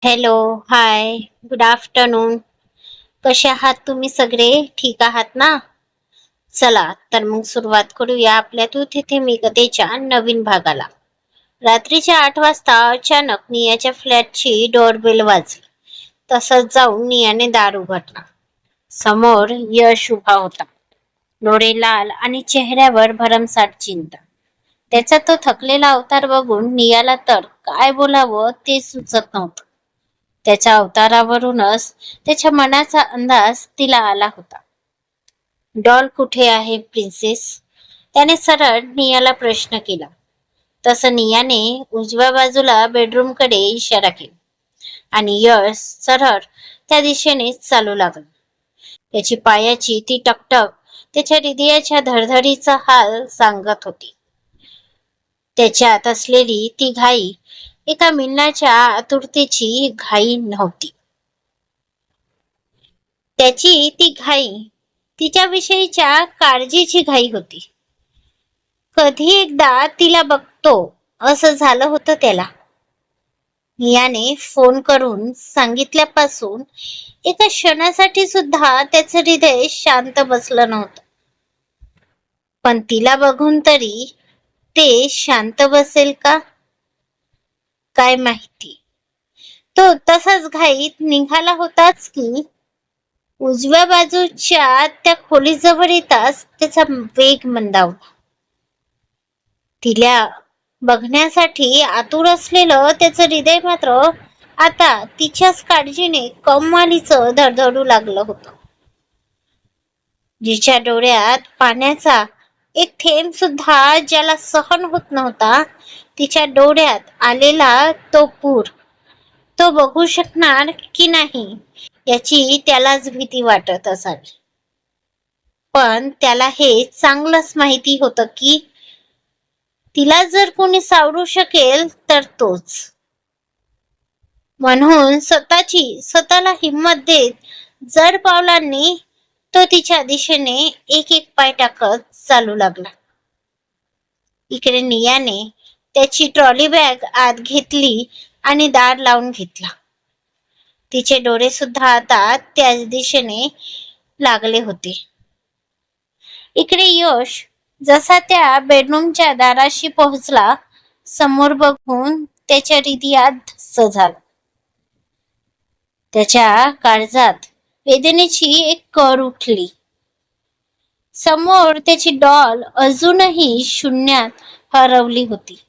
Hello, हाय, good afternoon. कसे आहात तुम्ही सगळे? ठीक आहात ना? चला, तर मग सुरुवात करूया आपल्या तू तिथे मी कथेच्या नवीन भागाला. रात्रीच्या 8 वाजता अचानक नियाच्या फ्लॅटची डोरबेल वाजली. तसंच जाऊन नियाने दार उघडला. समोर यश उभा होता. डोळे लाल आणि चेहऱ्यावर भरमसाठ चिंता. त्याचा तो थकलेला अवतार बघून नियाला तर काय बोलावं ते सुचत नव्हतं. त्याच्या अवतारावरूनच त्याच्या मनाचा अंदाज तिला आला होता. डॉल कुठे आहे प्रिन्सेस? त्याने सरळ नियाला प्रश्न केला. तसं नियाने उजव्या बाजूला बेडरूमकडे इशारा केला आणि यश सरळ त्या दिशेनेच चालू लागला. त्याची पायाची ती टकटक त्याच्या हृदयाच्या धडधडीचा हाल सांगत होती. त्याच्यात असलेली ती घाई एका मिनिटाच्या आतुरतेची घाई नव्हती. त्याची ती घाई तिच्याविषयीच्या काळजीची घाई होती. कधी एकदा तिला बघतो असं झालं होतं त्याला. नियाने फोन करून सांगितल्यापासून एका क्षणासाठी सुद्धा त्याचं हृदय शांत बसलं नव्हतं. पण तिला बघून तरी ते शांत बसेल का काय माहिती. तो तसाच घाईत निघाला होताच की उजव्या बाजूच्या त्या खोलीजवळ येताच त्याचा वेग मंदावला. तिला बघण्यासाठी आतुर असलेलं त्याचं हृदय मात्र आता तिच्याच काळजीने कमालीचं धडधडू लागलं होतं. जिच्या डोळ्यात पाण्याचा एक थेंब सुद्धा ज्याला सहन होत नव्हता, तिच्या डोळ्यात आलेला तो पूर तो बघू शकणार की नाही याची त्यालाच भीती वाटत असावी. पण त्याला हे चांगलंच माहिती होतं की तिला जर कोणी सावरू शकेल तर तोच. म्हणून स्वतःला हिंमत देत जड पावलांनी तो तिच्या दिशेने एक एक पाय टाकत चालू लागला. इकडे नियाने त्याची ट्रॉली बॅग आत घेतली आणि दार लावून घेतला. तिचे डोळे सुद्धा आता त्याच दिशेने लागले होते. इकडे यश जसा त्या बेडरूमच्या दाराशी पोहोचला, समोर बघून त्याच्या हृदयात धस्स झाला. त्याच्या काळजात वेदनेची एक कर उठली. समोर त्याची डॉल अजूनही शून्यात हरवली होती.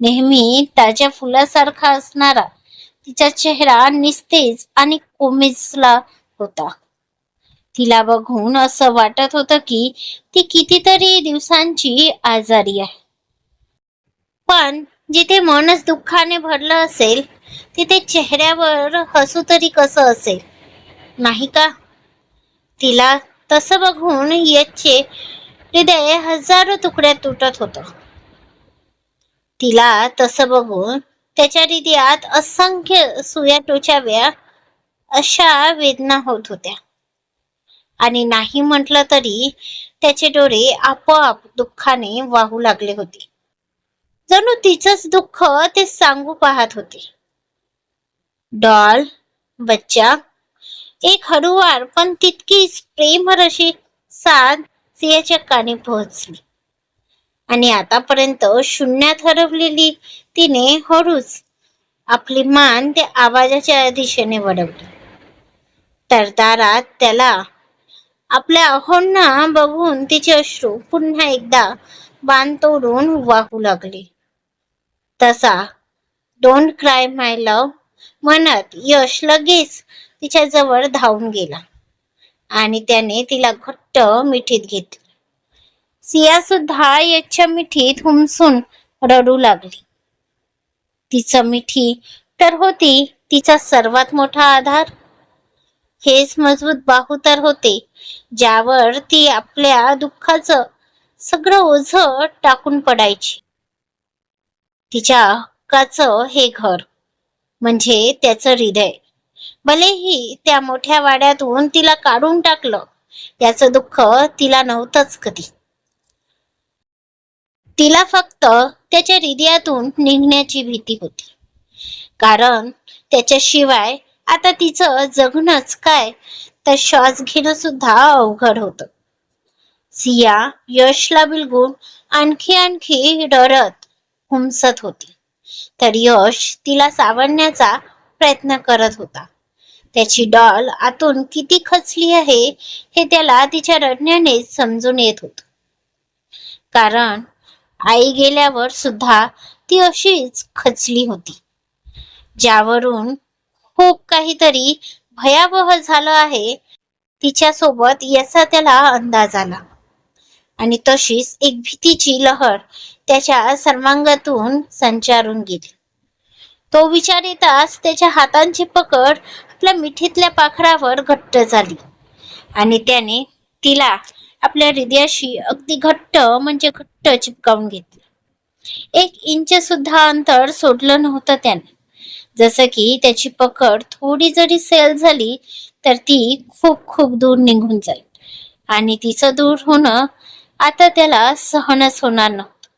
नेहमी ताज्या फुलासारखा असणारा तिचा चेहरा निस्तेज आणि कोमेजला होता. तिला बघून असं वाटत होतं की ती कितीतरी दिवसांची आजारी आहे. पण जिथे मनच दुःखाने भरलं असेल तिथे चेहऱ्यावर हसू तरी कसं असेल, नाही का? तिला तसं बघून यशचे हृदय हजारो तुकड्यात तुटत होतं. तिला तसं बघून त्याच्या हृदयात असंख्य सुया टोचाव्या अशा वेदना होत होत्या. आणि नाही म्हटलं तरी त्याचे डोळे आपोआप दुःखाने वाहू लागले होते. जणू तिचंच दुःख ते सांगू पाहत होते. डॉल, बच्चा, एक हळूवार पण तितकीच प्रेमळ अशी साद सियाच्या कानी पोहोचली. आणि आतापर्यंत शून्यात हरवलेली तिने हळूच आपली मान त्या आवाजाच्या दिशेने वळवली. तर दारात त्याला आपल्या अहोंना बघून तिचे अश्रू पुन्हा एकदा बांध तोडून वाहू लागले. तसा डोंट क्राय माय लव्ह म्हणत यश लगेच तिच्या जवळ धावून गेला आणि त्याने तिला घट्ट मिठीत घेतली. सिया सुद्धा यशच्या मिठीत हुमसून रडू लागली. तिचं मिठी तर होती तिचा सर्वात मोठा आधार. हेच मजबूत बाहू तर होते ज्यावर ती आपल्या दुःखाचं सगळं ओझं टाकून पडायची. तिच्या हक्काचं हे घर म्हणजे त्याचं हृदय. भलेही त्या मोठ्या वाड्यातून तिला काढून टाकलं, याचं दुःख तिला नव्हतंच कधी. तिला फक्त त्याच्या हृदयातून निघण्याची भीती होती. कारण त्याच्याशिवाय आता तिचं जगणंच काय, तर श्वास घेणं सुद्धा अवघड होतं. सिया यशला बिलगून आणखी आणखी डरत हुमसत होती. तर यश तिला सावरण्याचा प्रयत्न करत होता. त्याची डॉल आतून किती खचली आहे हे त्याला तिच्या रडण्यानेच समजून येत होत. कारण आई गेल्यावर सुद्धा ती अशीच खचली होती, ज्यावरून खूप काहीतरी भयावह झालं आहे तिच्यासोबत याचा त्याला अंदाज आला. आणि तशीच एक भीतीची लहर त्याच्या सर्वांगातून संचारून गेली. तो विचार येताच त्याच्या हातांची पकड आपल्या मिठीतल्या पाखरावर घट्ट झाली आणि त्याने तिला आपल्या हृदयाशी अगदी घट्ट म्हणजे घट्ट चिपकावून घेतलं. 1 इंच सुद्धा अंतर सोडलं नव्हतं त्याने. जसं की त्याची पकड थोडी जरी सैल झाली तर ती खूप खूप दूर निघून जाईल आणि तिचं दूर होणं आता त्याला सहनच होणार नव्हतं.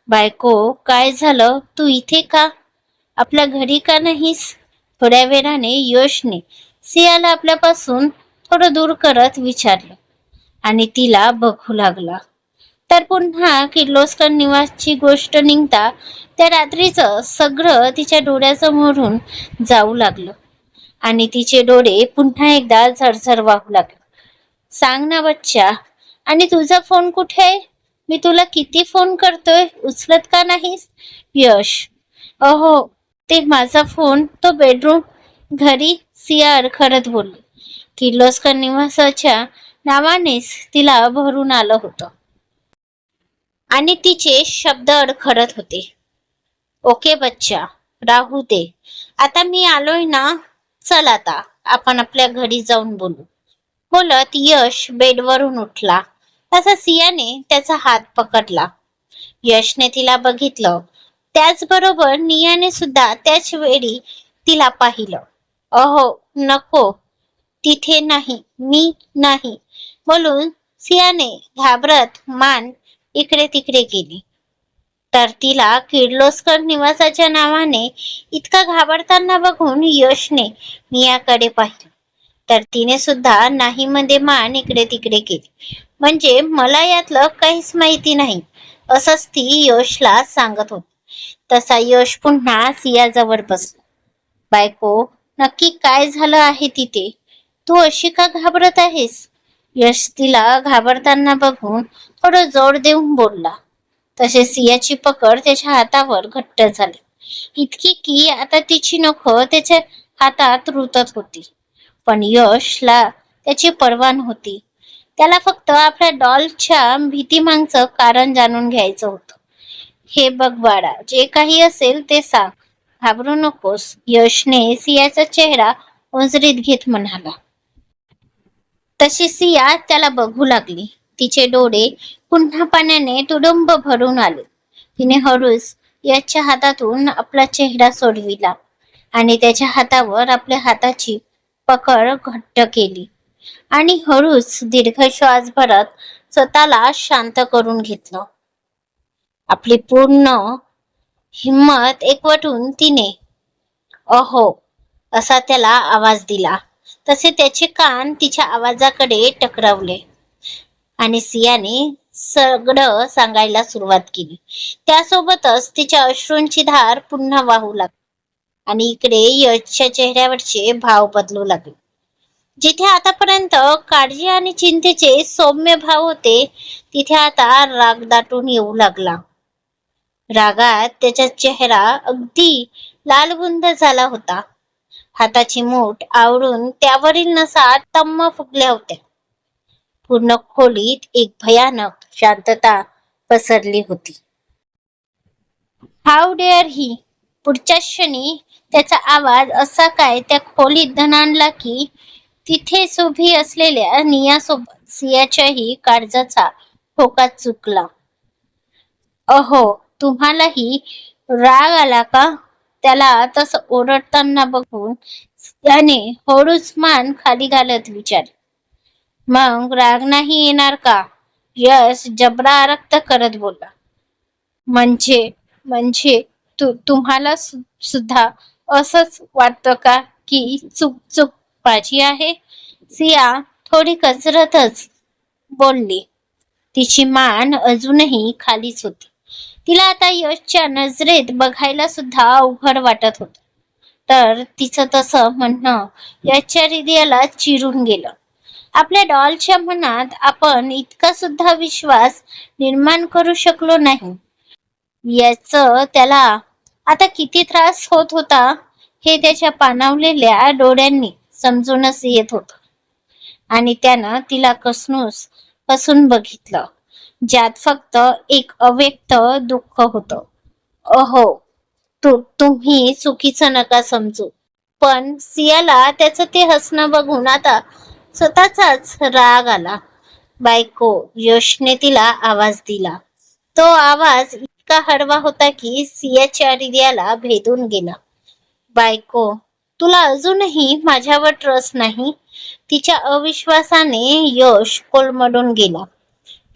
बायको, काय झालं? तू इथे का? आपल्या घरी का नाहीस? थोड्या वेळाने यशने सियाला आपल्यापासून थोडं दूर करत विचारलं आणि तिला बघू लागला. तर पुन्हा किर्लोस्कर निवासची गोष्ट निघता त्या रात्रीचं सगळं तिच्या डोळ्यासमोरून जाऊ लागलं आणि तिचे डोळे पुन्हा एकदा झरझर वाहू लागले. सांग ना बच्चा, आणि तुझा फोन कुठे आहे? मी तुला किती फोन करतोय, उचलत का नाहीस? यश: अहो, ते माझा फोन तो बेडरूम घरी. सिया अडखळत बोलली. किर्लोस्कर निवासाच्या नावानेच तिला भरून आलं होतं आणि तिचे शब्द अडखळत होते. ओके बच्चा, राहू दे. आता मी आलोय ना. चल आता आपण आपल्या घरी जाऊन बोलू. बोलत यश बेडवरून उठला तसा सियाने त्याचा हात पकडला. यशने तिला बघितलं, त्याचबरोबर नियाने सुद्धा त्याच वेळी तिला पाहिलं. अहो नको, तिथे नाही, मी नाही बोलून सियाने घाबरत मान इकडे तिकडे गेली. तर तिला किर्लोस्कर निवासाच्या नावाने इतका घाबरताना बघून यशने नियाकडे पाहिलं. तर तिने सुद्धा नाही मध्ये मान इकडे तिकडे केली. म्हणजे मला यातलं काहीच माहिती नाही असंच ती यशला सांगत होती. तसा यश पुन्हा सियाजवळ बसला. बायको, नक्की काय झालं आहे तिथे? तू अशी का घाबरत आहेस? यश तिला घाबरताना बघून थोडं जोर देऊन बोलला. तसे सियाची पकड त्याच्या हातावर घट्ट झाली, इतकी की आता तिची नखं त्याच्या हातात रुतत होती. पण यशला त्याची पर्वा नव्हती. त्याला फक्त आपल्या डॉलच्या भीतीमागचं कारण जाणून घ्यायचं होतं. हे बघ बाळा, जे काही असेल ते सांग, घाबरू नकोस, यशने सियाचा चेहरा ओंजरीत घेत म्हणाला. तशी सिया त्याला बघू लागली. तिचे डोळे पुन्हा पाण्याने तुडुंब भरून आले. तिने हळूच याच्या हातातून आपला चेहरा सोडविला आणि त्याच्या हातावर आपल्या हाताची पकड घट्ट केली आणि हळूच दीर्घ श्वास भरत स्वतःला शांत करून घेतलं. आपली पूर्ण हिम्मत एकवटून तिने अहो असा त्याला आवाज दिला. तसे त्याचे कान तिच्या आवाजाकडे टकरावले आणि सियाने सगळं सांगायला सुरुवात केली. त्यासोबतच तिच्या अश्रूंची धार पुन्हा वाहू लागली आणि इकडे यशच्या चेहऱ्यावरचे भाव बदलू लागले. जिथे आतापर्यंत काळजी आणि चिंतेचे सौम्य भाव होते, तिथे आता राग दाटून येऊ लागला. रागात त्याचा चेहरा अगदी लालबुंद झाला होता. हाताची मूठ आवळून त्यावरील नसा टम्म फुगल्या होत्या. पूर्ण खोलीत एक भयानक शांतता पसरली होती. हाऊ डेअर ही! पुढच्या क्षणी त्याचा आवाज असा काय त्या खोलीत दणाणला की तिथेच उभी असलेल्या नियासोबत सियाच्याही काळजाचा ठोका चुकला. अहो, तुम्हालाही राग आला का? त्याला तसं ओरडताना बघून त्याने हळूच मान खाली घालत विचारले. मग राग नाही येणार का? यश जबरा रक्त करत बोलला. म्हणजे म्हणजे तुम्हाला सुद्धा असंच वाटतं का की चूक चूक माझी आहे? सिया थोडी कचरतच बोलली. तिची मान अजूनही खालीच होती. तिला आता यशच्या नजरेत बघायला सुद्धा अवघड वाटत होत. तर तिचं तसं म्हणणं यशच्या हृदयाला चिरून गेलं. आपल्या डॉलच्या मनात आपण इतका सुद्धा विश्वास निर्माण करू शकलो नाही याच त्याला आता किती त्रास होत होता हे त्याच्या पाणावलेल्या डोळ्यांनी समजूनच येत होत. आणि त्यानं तिला कसून बघितलं, ज्यात फक्त एक अव्यक्त दुःख होतं. अहो, तुम्ही चुकीचं नका समजू. पण सियाला त्याचं ते हसणं बघून आता स्वतःचाच राग आला. बायको, यशने तिला आवाज दिला. तो आवाज इतका हळवा होता की सियाच्या हृदयाला भेदून गेला. बायको, तुला अजूनही माझ्यावर ट्रस्ट नाही? तिच्या अविश्वासाने यश कोलमडून गेला.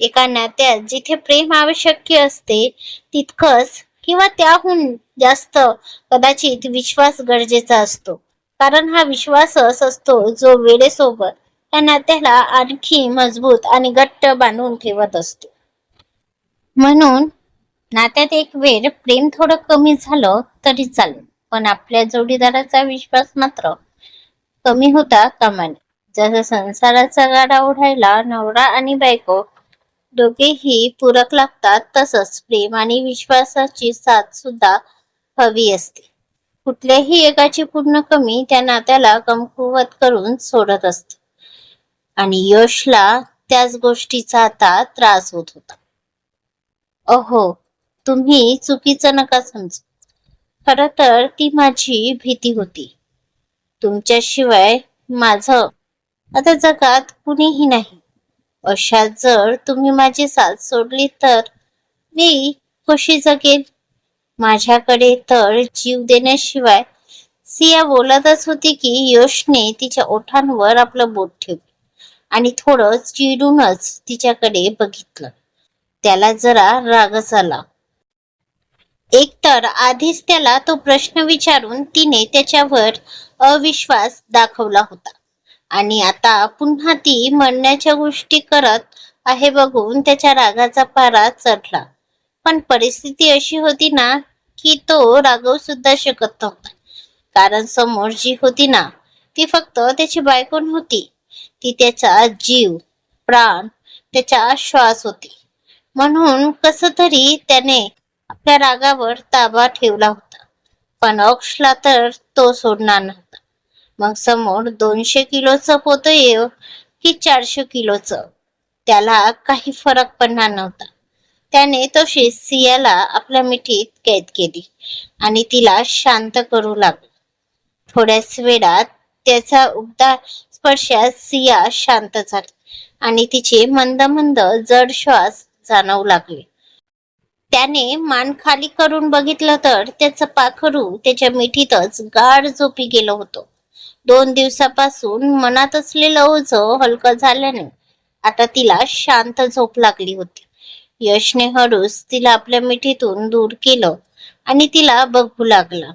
एका नात्यात जिथे प्रेम आवश्यक असते तितकंच किंवा त्याहून जास्त कदाचित विश्वास गरजेचा असतो. कारण हा विश्वासच असतो जो वेळेसोबत त्या नात्याला आणखी मजबूत आणि घट्ट बांधून ठेवत असतो. म्हणून नात्यात एक वेळ प्रेम थोडं कमी झालं तरी चालेल, पण आपल्या जोडीदाराचा विश्वास मात्र कमी होता कामा नये. जसं संसाराचा गाडा ओढायला नवरा आणि बायको दोघेही पूरक लागतात, तसंच प्रेम आणि विश्वासाची साथ सुद्धा हवी असते. कुठल्याही एकाची पूर्ण कमी त्या नात्याला कमकुवत करून सोडत असते. आणि यशला त्याच गोष्टीचा आता त्रास होत होता. अहो, तुम्ही चुकीचं नका समजू. खरं तर ती माझी भीती होती. तुमच्याशिवाय माझं आता जगात कुणीही नाही. अशात जर तुम्ही माझी साथ सोडली तर मी कशी जगेल? माझ्याकडे तर जीव देण्याशिवाय. सिया बोलतच होती की यशने तिच्या ओठांवर आपलं बोट ठेवलं आणि थोडं चिडूनच तिच्याकडे बघितलं. त्याला जरा रागच आला. एकतर आधीच त्याला तो प्रश्न विचारून तिने त्याच्यावर अविश्वास दाखवला होता आणि आता पुन्हा ती म्हणण्याच्या गोष्टी करत आहे बघून त्याच्या रागाचा पारा चढला. पण परिस्थिती अशी होती ना की तो रागवू सुद्धा शकत नव्हता. कारण समोर जी होती ना ती फक्त त्याची बायको नव्हती, ती त्याचा जीव, प्राण, त्याचा श्वास होती. म्हणून कस तरी त्याने आपल्या रागावर ताबा ठेवला होता. पण अक्षला तर तो सोडणार नव्हता. मग समोर 200 किलोचं पोतं येव की 400 किलोचं, त्याला काही फरक पडणार नव्हता. त्याने तो सियाला आपल्या मिठीत कैद केली आणि तिला शांत करू लागला. थोड्याच वेळात त्याचा उबदार स्पर्शात सिया शांत झाली आणि तिचे मंद मंद जड श्वास जाणवू लागले. त्याने मान खाली करून बघितलं तर त्याचं पाखरू त्याच्या मिठीतच गाढ झोपी गेलं होतं. 2 दिवसापासून मनात असलेलं ओझं हलकं झाल्याने आता तिला शांत झोप लागली होती. यशने हळूच तिला आपल्या मिठीतून दूर केलं आणि तिला बघू लागला.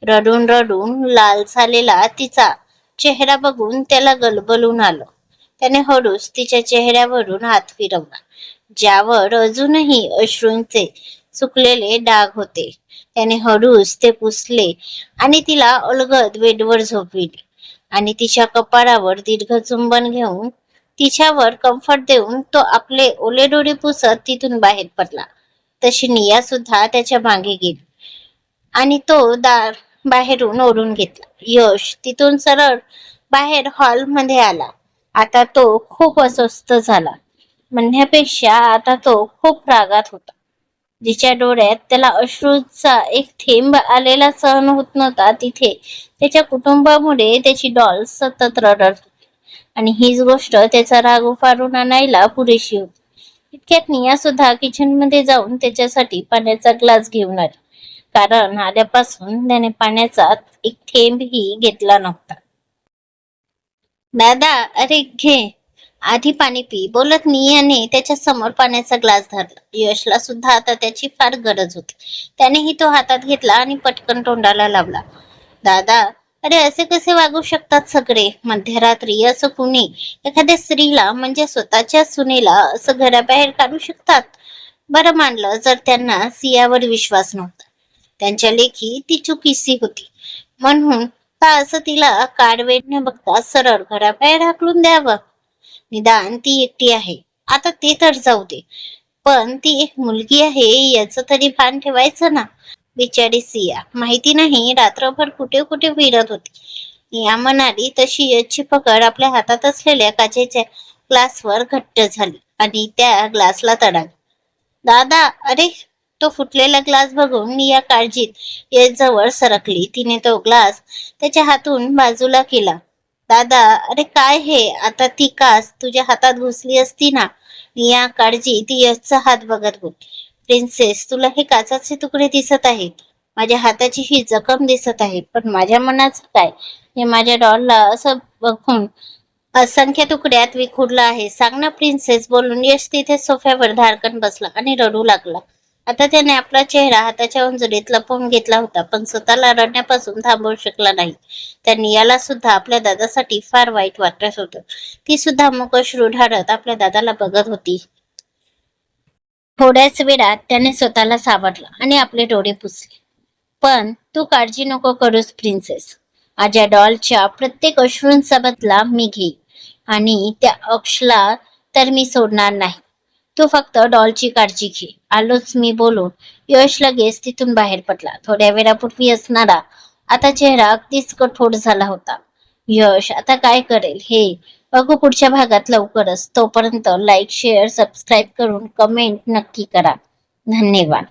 रडून रडून लाल झालेला तिचा चेहरा बघून त्याला गलबलून आलं. त्याने हळूच तिच्या चेहऱ्यावरून हात फिरवला, ज्यावर अजूनही अश्रूंचे सुकलेले डाग होते. त्याने हळूच ते पुसले आणि तिला अलगद बेडवर झोपविले आणि तिच्या कपाळावर दीर्घ चुंबन घेऊन तिच्यावर कम्फर्ट देऊन तो आपले ओले डोळे पुसत तिथून बाहेर पडला. तशी निया सुद्धा त्याच्या मागे गेली आणि तो दार बाहेरून ओढून घेतला. यश तिथून सरळ बाहेर हॉलमध्ये आला. आता तो खूप अस्वस्थ झाला. म्हणण्यापेक्षा आता तो खूप रागात होता. जिच्या डोळ्यात त्याला अश्रूचा एक थेंब आलेला सहन होत नव्हता, तिथे त्याच्या कुटुंबामुळे त्याची डॉल सतत रडत होती आणि हीच गोष्ट त्याचा राग उफारून आणायला पुरेशी होती. इतक्यात निया सुद्धा किचन मध्ये जाऊन त्याच्यासाठी पाण्याचा ग्लास घेऊन आली, कारण आल्यापासून त्याने पाण्याचा एक थेंबही घेतला नव्हता. दादा, अरे घे. आधी पाणी पी बोलत नियाने त्याच्या समोर पाण्याचा ग्लास धरला. यशला सुद्धा आता त्याची फार गरज होती. त्यानेही तो हातात घेतला आणि पटकन तोंडाला लावला. दादा, अरे असे कसे वागू शकतात सगळे? मध्यरात्री असं कुणी एखाद्या स्त्रीला म्हणजे स्वतःच्या सुनेला असं घराबाहेर काढू शकतात? बरं मानलं जर त्यांना सियावर विश्वास नव्हता. त्यांच्या लेखी ती चुकीची होती म्हणून का असं तिला काडवेट न बघता सरळ घराबाहेर हाकलून द्यावं? निदान ती एकटी आहे. आता ते तर जाऊ दे, पण ती एक मुलगी आहे याचं तरी भान ठेवायचं ना. बिचारी सिया माहिती नाही रात्रभर कुठे कुठे फिरत होती. या म्हणाली तशी याची पकड आपल्या हातात असलेल्या काचेच्या ग्लासवर घट्ट झाली आणि त्या ग्लासला तडाली. दादा, अरे! तो फुटलेला ग्लास बघून निया काळजीत जवळ सरकली. तिने तो ग्लास त्याच्या हातून बाजूला केला. दादा, अरे काय हे? आता ती काच तुझ्या हातात घुसली असती ना. निया काळजी ती यशचा हात बघत बोल. प्रिन्सेस, तुला हे काचाचे तुकडे दिसत आहेत, माझ्या हाताची ही जखम दिसत आहे, पण माझ्या मनाचं काय? हे माझ्या डॉलला असं बघून असंख्य तुकड्यात विखुरला आहे. सांग ना प्रिन्सेस. बोलून यश तिथे सोफ्यावर धारकन बसला आणि रडू लागला. आता त्याने आपला चेहरा हाताच्या उंजरीत लपवून घेतला होता, पण स्वतःला रडण्यापासून थांबवू शकला नाही. त्यांनी याला सुद्धा आपल्या दादासाठी फार वाईट वाटत होतं. ती सुद्धा मुख अश्रू ढाळत आपल्या दादाला बघत होती. थोड्याच वेळात त्याने स्वतःला सावरलं आणि आपले डोळे पुसले. पण तू काळजी नको करूस प्रिन्सेस. माझ्या डॉलच्या प्रत्येक अश्रूंचा बदला मी घेईन आणि त्या अक्षला तर मी सोडणार नाही. तू फक्त डॉलची काळजी घे. आलोच मी बोलून यश लगेच तिथून बाहेर पडला. थोड्या वेळापूर्वी असणारा आता चेहरा अगदीच कठोर झाला होता. यश आता काय करेल हे बघू पुढच्या भागात लवकरच. तोपर्यंत लाईक, शेअर, सबस्क्राईब करून कमेंट नक्की करा. धन्यवाद.